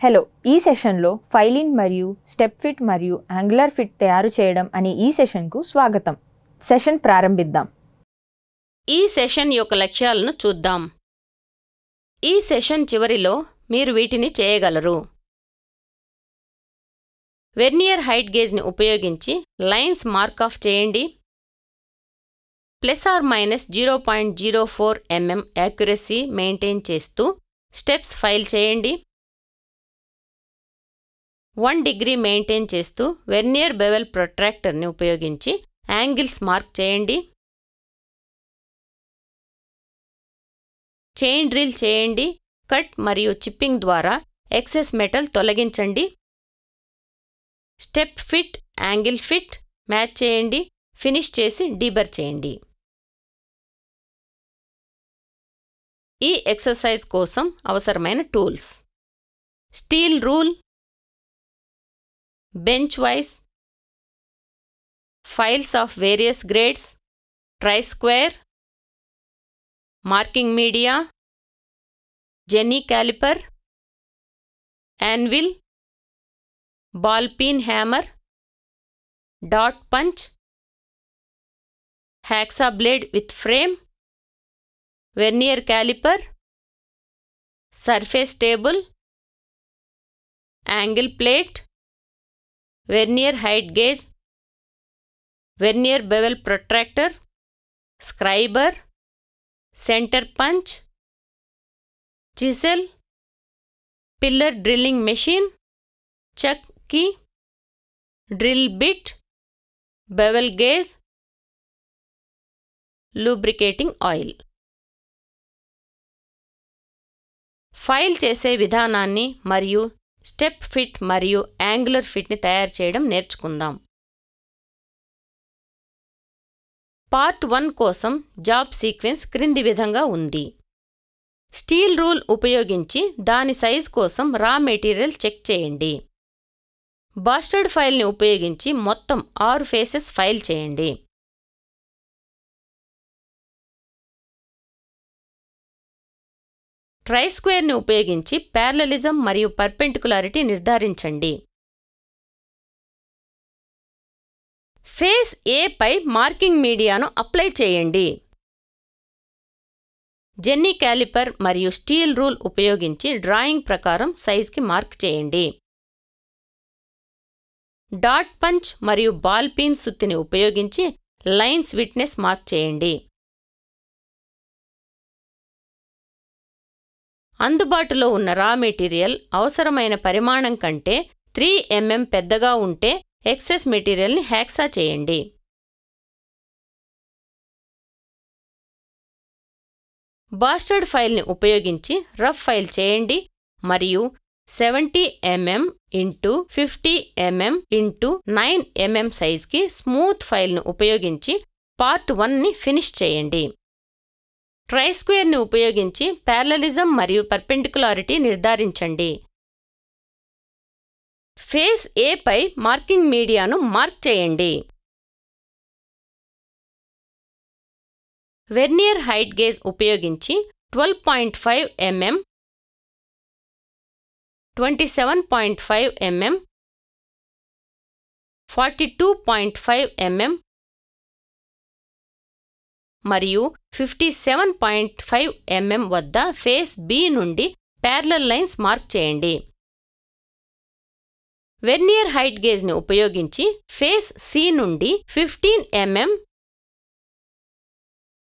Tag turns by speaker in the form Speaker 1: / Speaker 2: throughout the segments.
Speaker 1: Hello, ఈ సెషన్లో ఫైలిన్ మరియు స్టెప్ ఫిట్ మరియు యాంగులర్ ఫిట్ తయారు చేయడం అనే ఈ సెషన్కు స్వాగతం. సెషన్ ప్రారంభిద్దాం.
Speaker 2: ఈ సెషన్ యొక్క లక్ష్యాలను చూద్దాం. ఈ సెషన్ చివరిలో మీరు వీటిని చేయగలరు. వెర్నియర్ హైట్ గేజ్ని ఉపయోగించి లైన్స్ మార్క్ ఆఫ్ చేయండి. ±0.04 mm యాక్యురసీ మెయింటైన్ చేస్తూ స్టెప్స్ ఫైల్ చేయండి. 1 డిగ్రీ మెయింటైన్ చేస్తూ వెర్నియర్ బెవెల్ ప్రొట్రాక్టర్ని ఉపయోగించి యాంగిల్స్ మార్క్ చేయండి. చైన్ డ్రిల్ చేయండి. కట్ మరియు చిప్పింగ్ ద్వారా ఎక్సెస్ మెటల్ తొలగించండి. Step fit, angle fit match చేయండి. ఫినిష్ చేసి డీబర్ చేయండి. ఈ ఎక్సర్సైజ్ కోసం అవసరమైన tools: steel rule, bench vice, files of various grades, try square, marking media, jenny calliper, anvil, ball peen hammer, dot punch, hacksaw blade with frame, vernier calliper, surface table, angle plate, vernier height gauge, vernier bevel protractor, scriber, centre punch, chisel, pillar drilling machine, chuck key, drill bit, bevel gauge, lubricating oil. File చేసే విధానాన్ని మరియు step fit మరియు angular ఫిట్ని తయారు చేయడం నేర్చుకుందాం. Part 1 కోసం job sequence క్రింది విధంగా ఉంది. స్టీల్ రూల్ ఉపయోగించి దాని సైజ్ కోసం రా మెటీరియల్ చెక్ చేయండి. బాస్టర్డ్ ఫైల్ని ఉపయోగించి మొత్తం 6 ఫేసెస్ ఫైల్ చేయండి. ట్రై స్క్వేర్ని ఉపయోగించి ప్యారలలిజం మరియు పర్పెండిక్యులారిటీ నిర్ధారించండి. ఫేస్ ఏ పై మార్కింగ్ మీడియాను అప్లై చేయండి. జెన్నీ క్యాలిపర్ మరియు స్టీల్ రూల్ ఉపయోగించి డ్రాయింగ్ ప్రకారం సైజ్కి మార్క్ చేయండి. డాట్ పంచ్ మరియు బాల్ పీన్ సుత్తిని ఉపయోగించి లైన్స్ విడ్త్నెస్ మార్క్ చేయండి. అందుబాటులో ఉన్న రా మెటీరియల్ అవసరమైన పరిమాణం కంటే 3 mm పెద్దగా ఉంటే ఎక్సెస్ మెటీరియల్ని హ్యాక్సా చేయండి. బాస్టర్డ్ ఫైల్ని ఉపయోగించి రఫ్ ఫైల్ చేయండి మరియు 70 mm x 50 mm x 9 mm సైజ్కి smooth ఫైల్ను ఉపయోగించి పార్ట్ 1ని ఫినిష్ చేయండి. ట్రై స్క్వేర్ని ఉపయోగించి ప్యారలలిజం మరియు పర్పెండిక్యులారిటీ నిర్ధారించండి. ఫేస్ ఏ పై మార్కింగ్ మీడియాను మార్క్ చేయండి. వెర్నియర్ హైట్ గేజ్ ఉపయోగించి 12.5 mm, 27.5 mm, 42.5 mm మరియు 57.5 mm వద్ద ఫేస్ బి నుండి ప్యారలల్ లైన్స్ మార్క్ చేయండి. వెర్నియర్ హైట్ గేజ్ని ఉపయోగించి ఫేస్ సి నుండి 15 mm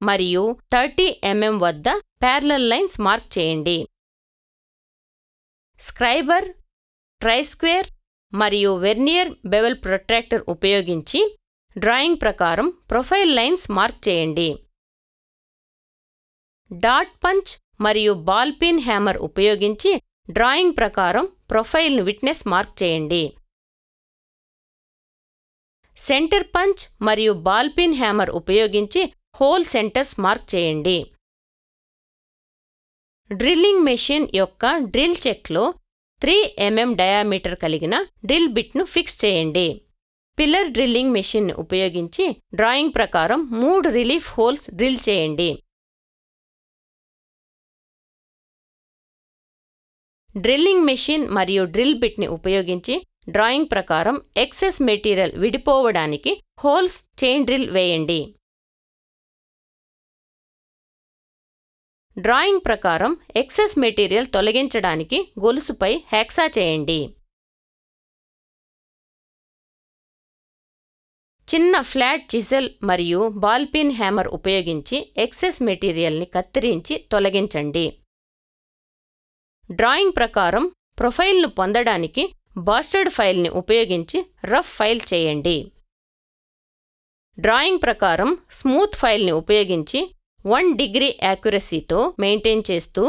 Speaker 2: మరియు 30 mm వద్ద ప్యారలల్ లైన్స్ మార్క్ చేయండి. స్క్రైబర్, ట్రై స్క్వేర్ మరియు వెర్నియర్ బెవెల్ ప్రొట్రాక్టర్ ఉపయోగించి డ్రాయింగ్ ప్రకారం ప్రొఫైల్ లైన్స్ మార్క్ చేయండి. డాట్ పంచ్ మరియు బాల్ పీన్ హ్యామర్ ఉపయోగించి డ్రాయింగ్ ప్రకారం ప్రొఫైల్ను విడ్త్నెస్ మార్క్ చేయండి. సెంటర్ పంచ్ మరియు బాల్ పీన్ హ్యామర్ ఉపయోగించి హోల్ సెంటర్స్ మార్క్ చేయండి. డ్రిల్లింగ్ మెషిన్ యొక్క డ్రిల్ చెక్లో 3 mm డయామీటర్ కలిగిన డ్రిల్ బిట్ను ఫిక్స్ చేయండి. పిల్లర్ డ్రిల్లింగ్ మెషిన్ని ఉపయోగించి డ్రాయింగ్ ప్రకారం 3 రిలీఫ్ హోల్స్ డ్రిల్ చేయండి. డ్రిల్లింగ్ మెషిన్ మరియు డ్రిల్ బిట్ని ఉపయోగించి డ్రాయింగ్ ప్రకారం ఎక్సెస్ మెటీరియల్ విడిపోవడానికి హోల్స్ చైన్ డ్రిల్ వేయండి. డ్రాయింగ్ ప్రకారం ఎక్సెస్ మెటీరియల్ తొలగించడానికి గొలుసుపై హ్యాక్సా చేయండి. చిన్న ఫ్లాట్ చిసెల్ మరియు బాల్ పిన్ హ్యామర్ ఉపయోగించి ఎక్సెస్ మెటీరియల్ని కత్తిరించి తొలగించండి. డ్రాయింగ్ ప్రకారం ప్రొఫైల్ను పొందడానికి బాస్టర్డ్ ఫైల్ని ఉపయోగించి రఫ్ ఫైల్ చేయండి. డ్రాయింగ్ ప్రకారం స్మూత్ ఫైల్ని ఉపయోగించి 1 డిగ్రీ యాక్యురసీతో మెయింటైన్ చేస్తూ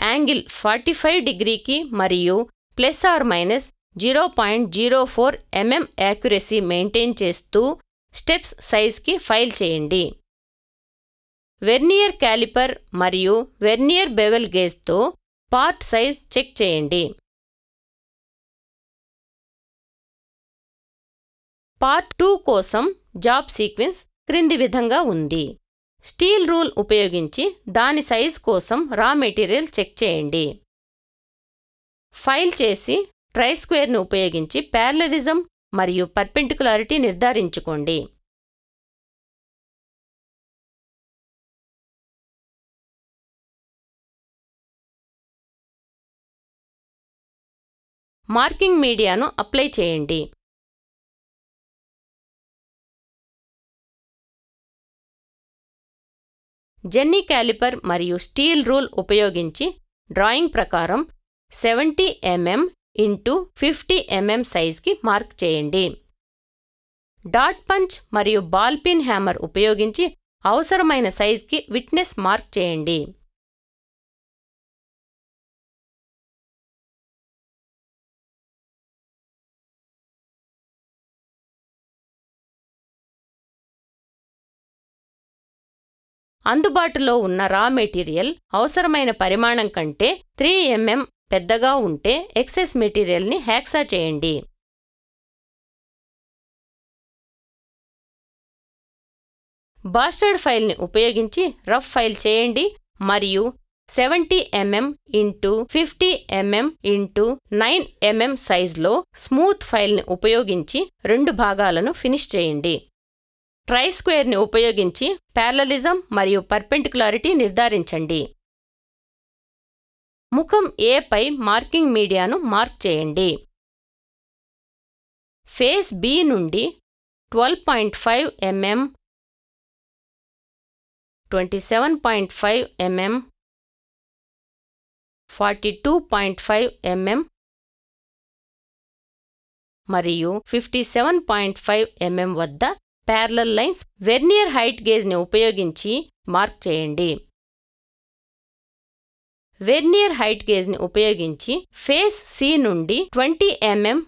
Speaker 2: యాంగిల్ 45 డిగ్రీకి మరియు ±0.04 mm యాక్యురసీ మెయింటైన్ చేస్తూ స్టెప్స్ సైజ్కి ఫైల్ చేయండి. వెర్నియర్ క్యాలిపర్ మరియు వెర్నియర్ బెవెల్ గేజ్తో పార్ట్ సైజ్ చెక్ చేయండి. పార్ట్ 2 కోసం జాబ్ సీక్వెన్స్ క్రింది విధంగా ఉంది. స్టీల్ రూల్ ఉపయోగించి దాని సైజ్ కోసం రా మెటీరియల్ చెక్ చేయండి. ఫైల్ చేసి ట్రై స్క్వేర్ను ఉపయోగించి ప్యారలలిజం మరియు పర్పెండిక్యులారిటీ నిర్ధారించుకోండి. మార్కింగ్ మీడియాను అప్లై చేయండి. జెన్నీ క్యాలిపర్ మరియు స్టీల్ రూల్ ఉపయోగించి డ్రాయింగ్ ప్రకారం 70 mm x 50 mm సైజ్కి మార్క్ చేయండి. డాట్ పంచ్ మరియు బాల్ పిన్ హ్యామర్ ఉపయోగించి అవసరమైన సైజ్కి విట్నెస్ మార్క్ చేయండి. అందుబాటులో ఉన్న రా మెటీరియల్ అవసరమైన పరిమాణం కంటే 3 mm పెద్దగా ఉంటే ఎక్సెస్ మెటీరియల్ని హ్యాక్సా చేయండి. బాస్టర్డ్ ఫైల్ని ఉపయోగించి రఫ్ ఫైల్ చేయండి మరియు 70 mm x 50 mm x 9 mm సైజ్లో స్మూత్ ఫైల్ని ఉపయోగించి 2 భాగాలను ఫినిష్ చేయండి. ట్రై స్క్వేర్ని ఉపయోగించి ప్యారలలిజం మరియు పర్పెండిక్యులారిటీ నిర్ధారించండి. ముఖం A పై మార్కింగ్ మీడియాను మార్క్ చేయండి. ఫేస్ B నుండి 12.5 mm, 27.5 mm, 42.5 mm మరియు 57.5 mm వద్ద ప్యారలల్ లైన్స్ వెర్నియర్ హైట్ గేజ్ని ఉపయోగించి మార్క్ చేయండి. వెర్నియర్ హైట్ గేజ్ని ఉపయోగించి ఫేస్ C నుండి 20 mm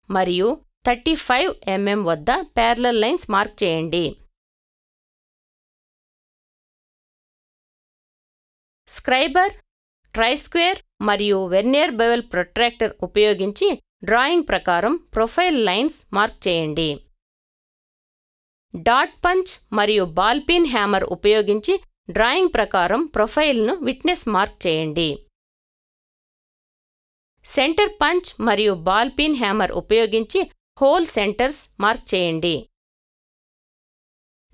Speaker 2: మరియు 35 mm వద్ద ప్యారలల్ లైన్స్ మార్క్ చేయండి. స్క్రైబర్, ట్రై స్క్వేర్ మరియు వెర్నియర్ బెవెల్ ప్రొట్రాక్టర్ ఉపయోగించి డ్రాయింగ్ ప్రకారం ప్రొఫైల్ లైన్స్ మార్క్ చేయండి. డాట్ పంచ్ మరియు బాల్ పిన్ హ్యామర్ ఉపయోగించి డ్రాయింగ్ ప్రకారం ప్రొఫైల్ను విట్నెస్ మార్క్ చేయండి. సెంటర్ పంచ్ మరియు బాల్ పిన్ హ్యామర్ ఉపయోగించి హోల్ సెంటర్స్ మార్క్ చేయండి.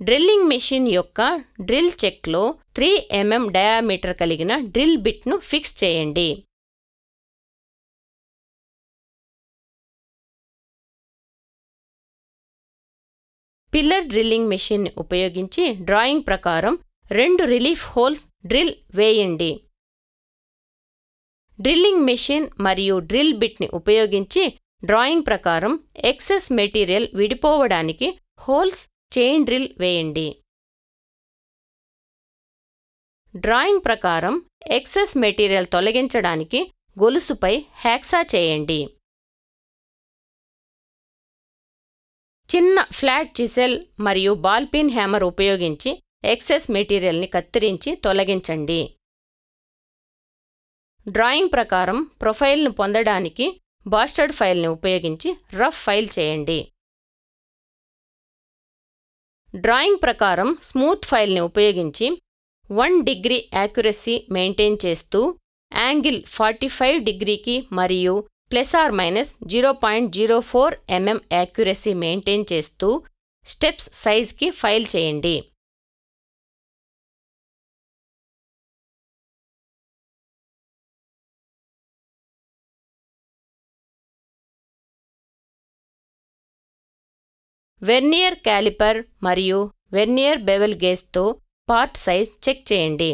Speaker 2: డ్రిల్లింగ్ మెషిన్ యొక్క డ్రిల్ చెక్లో 3 mm డయామీటర్ కలిగిన డ్రిల్ బిట్ను ఫిక్స్ చేయండి. పిల్లర్ డ్రిల్లింగ్ మెషిన్ని ఉపయోగించి డ్రాయింగ్ ప్రకారం 2 రిలీఫ్ హోల్స్ డ్రిల్ వేయండి. డ్రిల్లింగ్ మెషిన్ మరియు డ్రిల్ బిట్ని ఉపయోగించి డ్రాయింగ్ ప్రకారం ఎక్సెస్ మెటీరియల్ విడిపోవడానికి హోల్స్ చైన్ డ్రిల్ వేయండి. డ్రాయింగ్ ప్రకారం ఎక్సెస్ మెటీరియల్ తొలగించడానికి గొలుసుపై హ్యాక్సా చేయండి. చిన్న ఫ్లాట్ చిసెల్ మరియు బాల్ పిన్ హ్యామర్ ఉపయోగించి ఎక్సెస్ మెటీరియల్ని కత్తిరించి తొలగించండి. డ్రాయింగ్ ప్రకారం ప్రొఫైల్ను పొందడానికి బాస్టర్డ్ ఫైల్ని ఉపయోగించి రఫ్ ఫైల్ చేయండి. డ్రాయింగ్ ప్రకారం స్మూత్ ఫైల్ని ఉపయోగించి 1 డిగ్రీ యాక్యురసీ మెయింటైన్ చేస్తూ యాంగిల్ 45 డిగ్రీకి మరియు ±0.04 mm యాక్యురసీ మెయింటైన్ చేస్తూ స్టెప్స్ సైజ్కి ఫైల్ చేయండి. వెర్నియర్ క్యాలిపర్ మరియు వెర్నియర్ బెవెల్ గేజ్తో పార్ట్ సైజ్ చెక్ చేయండి.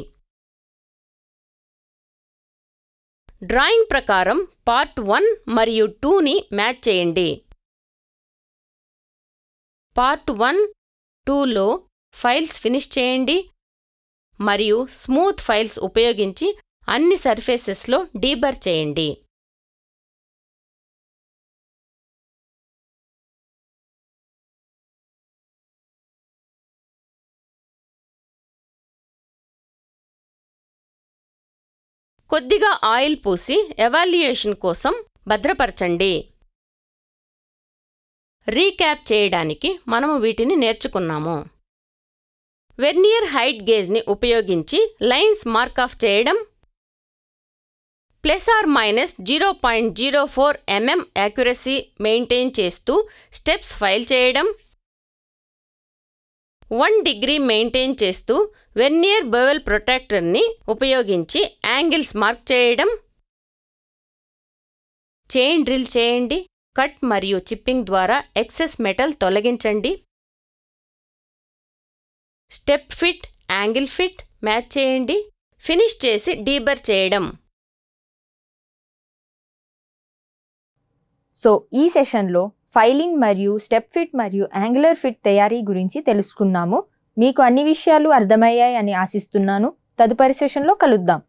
Speaker 2: డ్రాయింగ్ ప్రకారం పార్ట్ 1 మరియు 2ని మ్యాచ్ చేయండి. పార్ట్ 1, 2లో ఫైల్స్ ఫినిష్ చేయండి మరియు స్మూత్ ఫైల్స్ ఉపయోగించి అన్ని సర్ఫేసెస్లో డీబర్ చేయండి. కొద్దిగా ఆయిల్ పూసి ఎవాల్యుయేషన్ కోసం భద్రపరచండి. రీక్యాప్ చేయడానికి మనము వీటిని నేర్చుకున్నాము. వెర్నియర్ హైట్ గేజ్ని ఉపయోగించి లైన్స్ మార్క్ ఆఫ్ చేయడం, ±0.04 mm యాక్యురసీ మెయింటైన్ చేస్తూ స్టెప్స్ ఫైల్ చేయడం, 1 డిగ్రీ మెయింటైన్ చేస్తూ వెర్నియర్ బెవెల్ ప్రొట్రాక్టర్ని ఉపయోగించి యాంగిల్స్ మార్క్ చేయడం, చైన్ డ్రిల్ చేయండి, కట్ మరియు చిప్పింగ్ ద్వారా ఎక్సెస్ మెటల్ తొలగించండి, step fit, angle fit match చేయండి, ఫినిష్ చేసి డీబర్ చేయడం.
Speaker 1: సో ఈ సెషన్లో ఫైలింగ్ మరియు స్టెప్ ఫిట్ మరియు యాంగులర్ ఫిట్ తయారీ గురించి తెలుసుకున్నాము. మీకు అన్ని విషయాలు అర్థమయ్యాయి అని ఆశిస్తున్నాను. తదుపరి సెషన్లో కలుద్దాం.